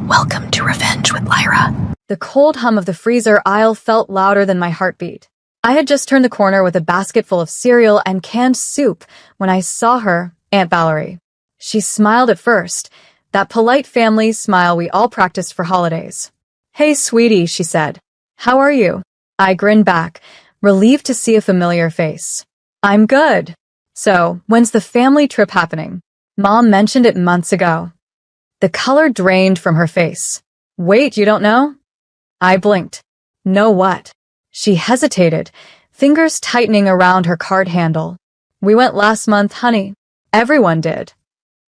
Welcome to Revenge with Lyra. The cold hum of the freezer aisle felt louder than my heartbeat. I had just turned the corner with a basket full of cereal and canned soup when I saw her, Aunt Valerie. She smiled at first, that polite family smile we all practiced for holidays. "Hey, sweetie," she said. "How are you?" I grinned back, relieved to see a familiar face. "I'm good. So, when's the family trip happening? Mom mentioned it months ago." The color drained from her face. "Wait, you don't know?" I blinked. "Know what?" She hesitated, fingers tightening around her card handle. "We went last month, honey. Everyone did."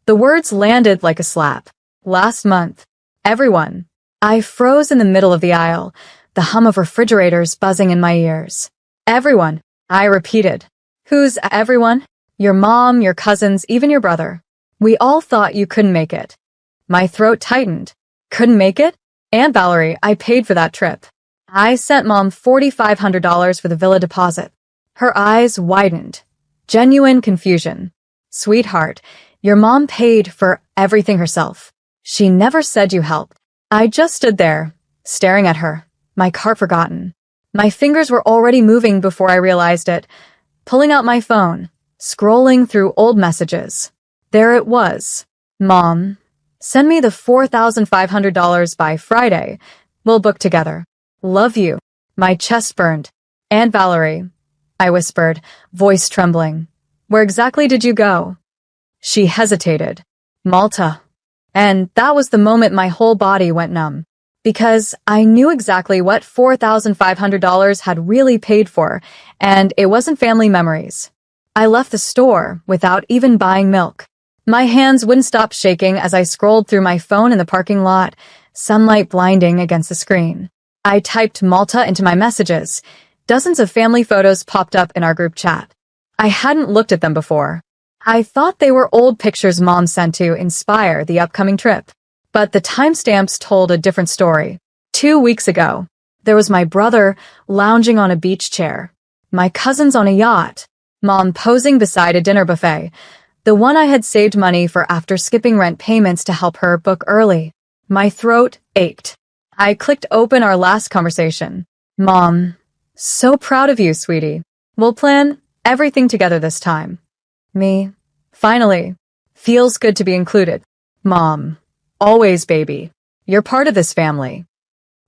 The words landed like a slap. Last month. Everyone. I froze in the middle of the aisle, the hum of refrigerators buzzing in my ears. "Everyone," I repeated. "Who's everyone?" "Your mom, your cousins, even your brother. We all thought you couldn't make it." My throat tightened. Couldn't make it? Aunt Valerie, I paid for that trip. I sent Mom $4,500 for the villa deposit. Her eyes widened. Genuine confusion. "Sweetheart, your mom paid for everything herself. She never said you helped." I just stood there, staring at her, my cart forgotten. My fingers were already moving before I realized it, pulling out my phone, scrolling through old messages. There it was. "Mom, send me the $4,500 by Friday. We'll book together. Love you." My chest burned. "Aunt Valerie," I whispered, voice trembling. "Where exactly did you go?" She hesitated. "Malta." And that was the moment my whole body went numb. Because I knew exactly what $4,500 had really paid for, and it wasn't family memories. I left the store without even buying milk. My hands wouldn't stop shaking as I scrolled through my phone in the parking lot, sunlight blinding against the screen. I typed Malta into my messages. Dozens of family photos popped up in our group chat. I hadn't looked at them before. I thought they were old pictures Mom sent to inspire the upcoming trip. But the timestamps told a different story. 2 weeks ago, there was my brother lounging on a beach chair, my cousins on a yacht, Mom posing beside a dinner buffet, the one I had saved money for after skipping rent payments to help her book early. My throat ached. I clicked open our last conversation. "Mom, so proud of you, sweetie. We'll plan everything together this time." Me. Finally. Feels good to be included. "Mom. Always, baby. You're part of this family.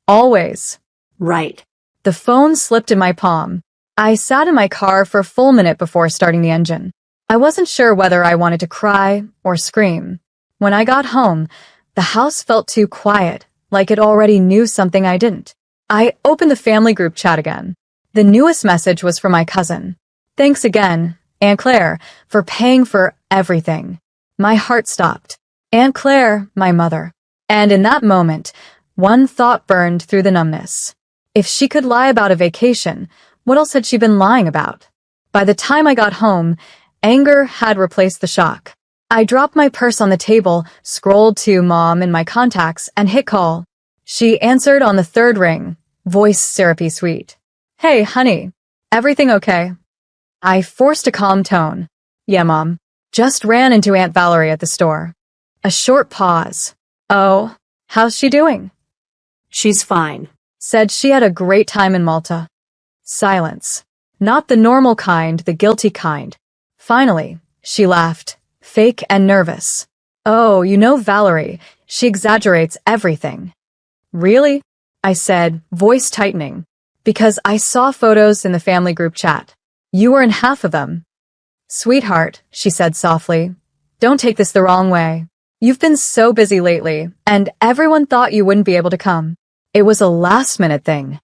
Always." Right. The phone slipped in my palm. I sat in my car for a full minute before starting the engine. I wasn't sure whether I wanted to cry or scream. When I got home, the house felt too quiet, like it already knew something I didn't. I opened the family group chat again. The newest message was from my cousin. "Thanks again, Aunt Claire, for paying for everything." My heart stopped. Aunt Claire, my mother. And in that moment, one thought burned through the numbness. If she could lie about a vacation, what else had she been lying about? By the time I got home, anger had replaced the shock. I dropped my purse on the table, scrolled to Mom in my contacts, and hit call. She answered on the third ring, voice syrupy sweet. "Hey, honey. Everything okay?" I forced a calm tone. "Yeah, Mom. Just ran into Aunt Valerie at the store." A short pause. "Oh, how's she doing?" She's fine. Said she had a great time in Malta. Silence. Not the normal kind, the guilty kind. Finally, she laughed, fake and nervous. "Oh, you know Valerie, she exaggerates everything." "Really?" I said, voice tightening. "Because I saw photos in the family group chat. You were in half of them." "Sweetheart," she said softly, "don't take this the wrong way. You've been so busy lately, and everyone thought you wouldn't be able to come. It was a last-minute thing."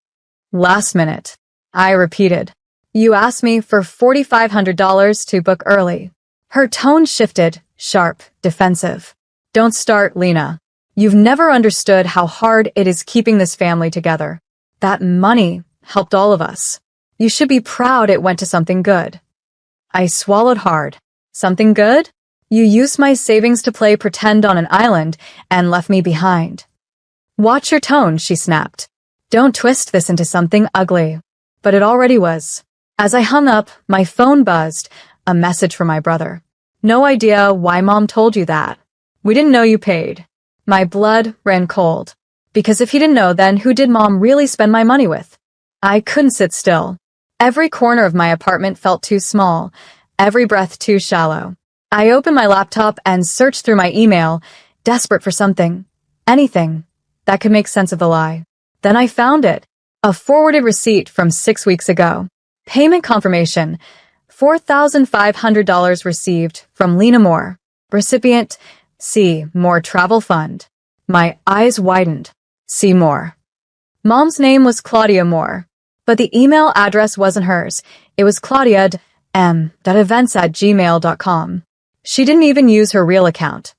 "Last minute," I repeated. "You asked me for $4,500 to book early." Her tone shifted, sharp, defensive. "Don't start, Lena. You've never understood how hard it is keeping this family together. That money helped all of us. You should be proud it went to something good." I swallowed hard. "Something good? You used my savings to play pretend on an island and left me behind." "Watch your tone," she snapped. "Don't twist this into something ugly." But it already was. As I hung up, my phone buzzed, a message from my brother. "No idea why Mom told you that. We didn't know you paid." My blood ran cold. Because if he didn't know, then who did Mom really spend my money with? I couldn't sit still. Every corner of my apartment felt too small, every breath too shallow. I opened my laptop and searched through my email, desperate for something, anything, that could make sense of the lie. Then I found it. A forwarded receipt from 6 weeks ago. Payment confirmation. $4,500 received from Lena Moore. Recipient, C. Moore Travel Fund. My eyes widened. C. Moore. Mom's name was Claudia Moore, but the email address wasn't hers. It was claudia.m.events@gmail.com. She didn't even use her real account.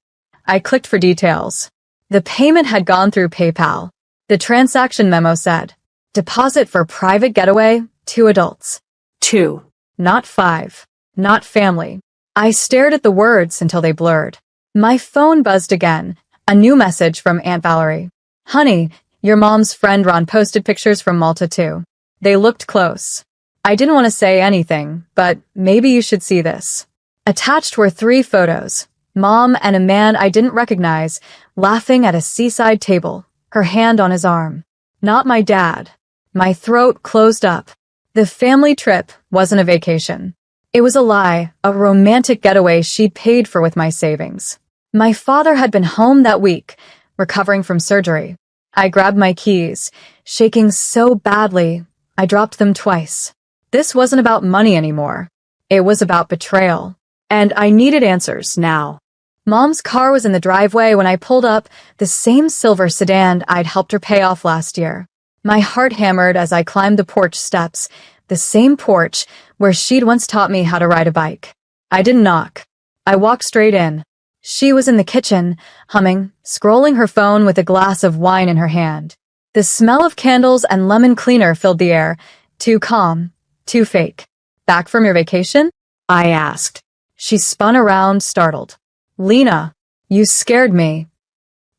I clicked for details. The payment had gone through PayPal. The transaction memo said, deposit for private getaway, 2 adults. 2. Not 5. Not family. I stared at the words until they blurred. My phone buzzed again. A new message from Aunt Valerie. Honey, your mom's friend Ron posted pictures from Malta too. They looked close. I didn't want to say anything, but maybe you should see this. Attached were 3 photos. Mom and a man I didn't recognize, laughing at a seaside table, her hand on his arm. Not my dad. My throat closed up. The family trip wasn't a vacation. It was a lie, a romantic getaway she'd paid for with my savings. My father had been home that week, recovering from surgery. I grabbed my keys, shaking so badly, I dropped them twice. This wasn't about money anymore. It was about betrayal. And I needed answers now. Mom's car was in the driveway when I pulled up, the same silver sedan I'd helped her pay off last year. My heart hammered as I climbed the porch steps, the same porch where she'd once taught me how to ride a bike. I didn't knock. I walked straight in. She was in the kitchen, humming, scrolling her phone with a glass of wine in her hand. The smell of candles and lemon cleaner filled the air, too calm, too fake. Back from your vacation? I asked. She spun around, startled. Lena, you scared me.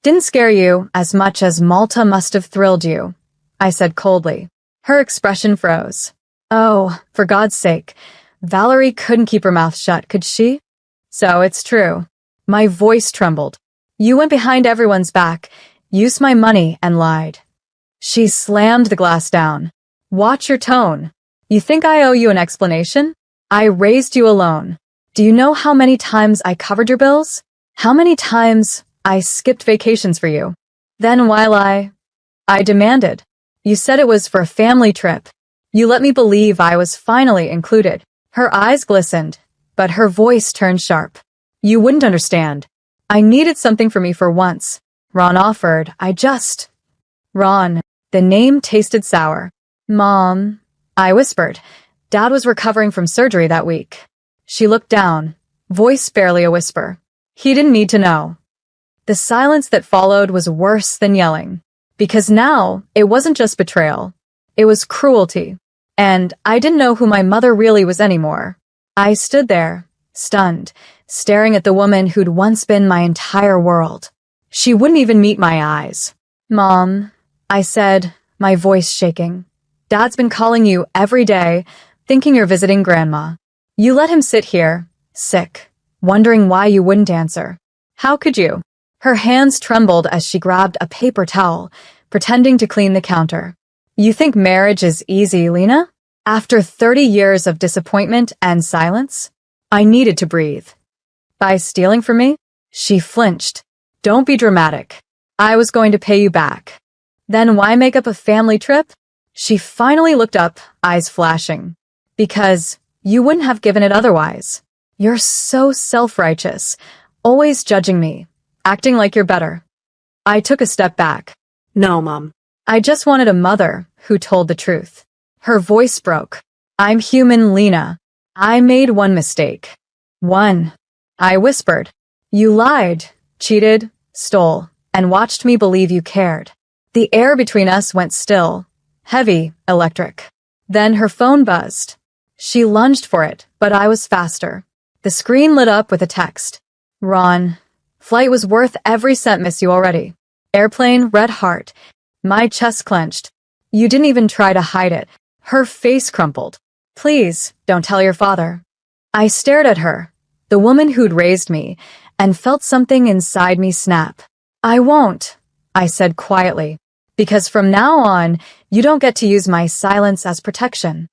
Didn't scare you as much as Malta must have thrilled you, I said coldly. Her expression froze. Oh, for God's sake. Valerie couldn't keep her mouth shut, could she? So it's true. My voice trembled. You went behind everyone's back, used my money, and lied. She slammed the glass down. Watch your tone. You think I owe you an explanation? I raised you alone. Do you know how many times I covered your bills? How many times I skipped vacations for you? Then while I demanded. You said it was for a family trip. You let me believe I was finally included. Her eyes glistened, but her voice turned sharp. You wouldn't understand. I needed something for me for once. Ron offered. Ron. The name tasted sour. Mom, I whispered. Dad was recovering from surgery that week. She looked down, voice barely a whisper. He didn't need to know. The silence that followed was worse than yelling. Because now, it wasn't just betrayal. It was cruelty. And I didn't know who my mother really was anymore. I stood there, stunned, staring at the woman who'd once been my entire world. She wouldn't even meet my eyes. Mom, I said, my voice shaking. Dad's been calling you every day, thinking you're visiting Grandma. You let him sit here, sick, wondering why you wouldn't answer. How could you? Her hands trembled as she grabbed a paper towel, pretending to clean the counter. You think marriage is easy, Lena? After 30 years of disappointment and silence? I needed to breathe. By stealing from me? She flinched. Don't be dramatic. I was going to pay you back. Then why make up a family trip? She finally looked up, eyes flashing. Because you wouldn't have given it otherwise. You're so self-righteous, always judging me, acting like you're better. I took a step back. No, Mom. I just wanted a mother who told the truth. Her voice broke. I'm human, Lena. I made one mistake. One. I whispered. You lied, cheated, stole, and watched me believe you cared. The air between us went still, heavy, electric. Then her phone buzzed. She lunged for it, but I was faster. The screen lit up with a text. Ron. Flight was worth every cent, miss you already. Airplane, red heart. My chest clenched. You didn't even try to hide it. Her face crumpled. Please, don't tell your father. I stared at her, the woman who'd raised me, and felt something inside me snap. I won't, I said quietly, because from now on, you don't get to use my silence as protection.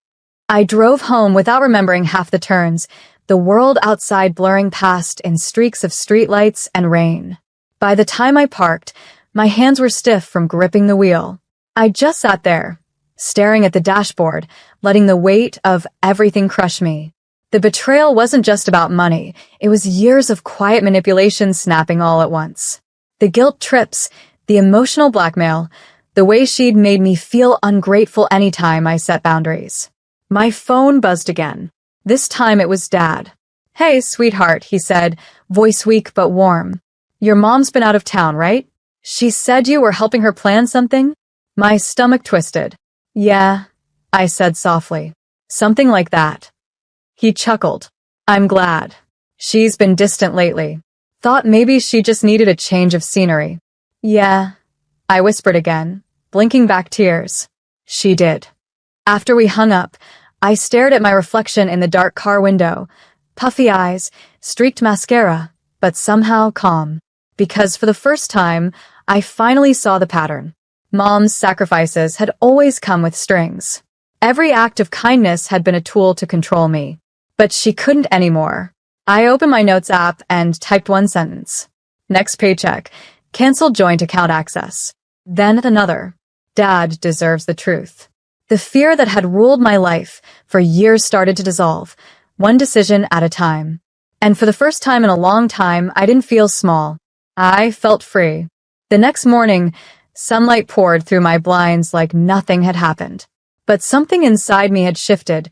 I drove home without remembering half the turns, the world outside blurring past in streaks of streetlights and rain. By the time I parked, my hands were stiff from gripping the wheel. I just sat there, staring at the dashboard, letting the weight of everything crush me. The betrayal wasn't just about money, it was years of quiet manipulation snapping all at once. The guilt trips, the emotional blackmail, the way she'd made me feel ungrateful anytime I set boundaries. My phone buzzed again. This time it was Dad. "Hey, sweetheart," he said, voice weak but warm. "Your mom's been out of town, right? She said you were helping her plan something?" My stomach twisted. "Yeah," I said softly. "Something like that." He chuckled. "I'm glad. She's been distant lately. Thought maybe she just needed a change of scenery." "Yeah," I whispered again, blinking back tears. She did. After we hung up, I stared at my reflection in the dark car window. Puffy eyes, streaked mascara, but somehow calm. Because for the first time, I finally saw the pattern. Mom's sacrifices had always come with strings. Every act of kindness had been a tool to control me. But she couldn't anymore. I opened my notes app and typed one sentence. Next paycheck. Canceled joint account access. Then another. Dad deserves the truth. The fear that had ruled my life for years started to dissolve, one decision at a time. And for the first time in a long time, I didn't feel small. I felt free. The next morning, sunlight poured through my blinds like nothing had happened. But something inside me had shifted,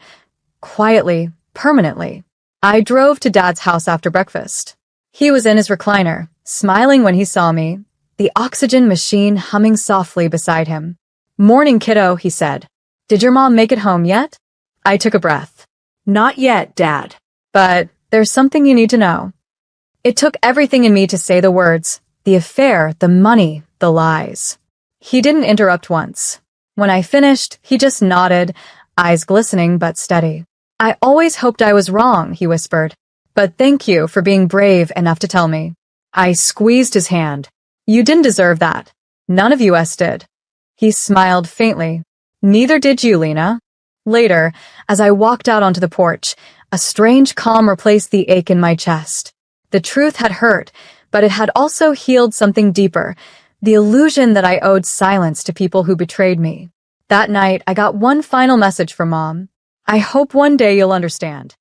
quietly, permanently. I drove to Dad's house after breakfast. He was in his recliner, smiling when he saw me, the oxygen machine humming softly beside him. "Morning, kiddo," he said. "Did your mom make it home yet?" I took a breath. "Not yet, Dad. But there's something you need to know." It took everything in me to say the words, the affair, the money, the lies. He didn't interrupt once. When I finished, he just nodded, eyes glistening but steady. "I always hoped I was wrong," he whispered. "But thank you for being brave enough to tell me." I squeezed his hand. "You didn't deserve that. None of us did." He smiled faintly. "Neither did you, Lena." Later, as I walked out onto the porch, a strange calm replaced the ache in my chest. The truth had hurt, but it had also healed something deeper, the illusion that I owed silence to people who betrayed me. That night, I got one final message from Mom. "I hope one day you'll understand.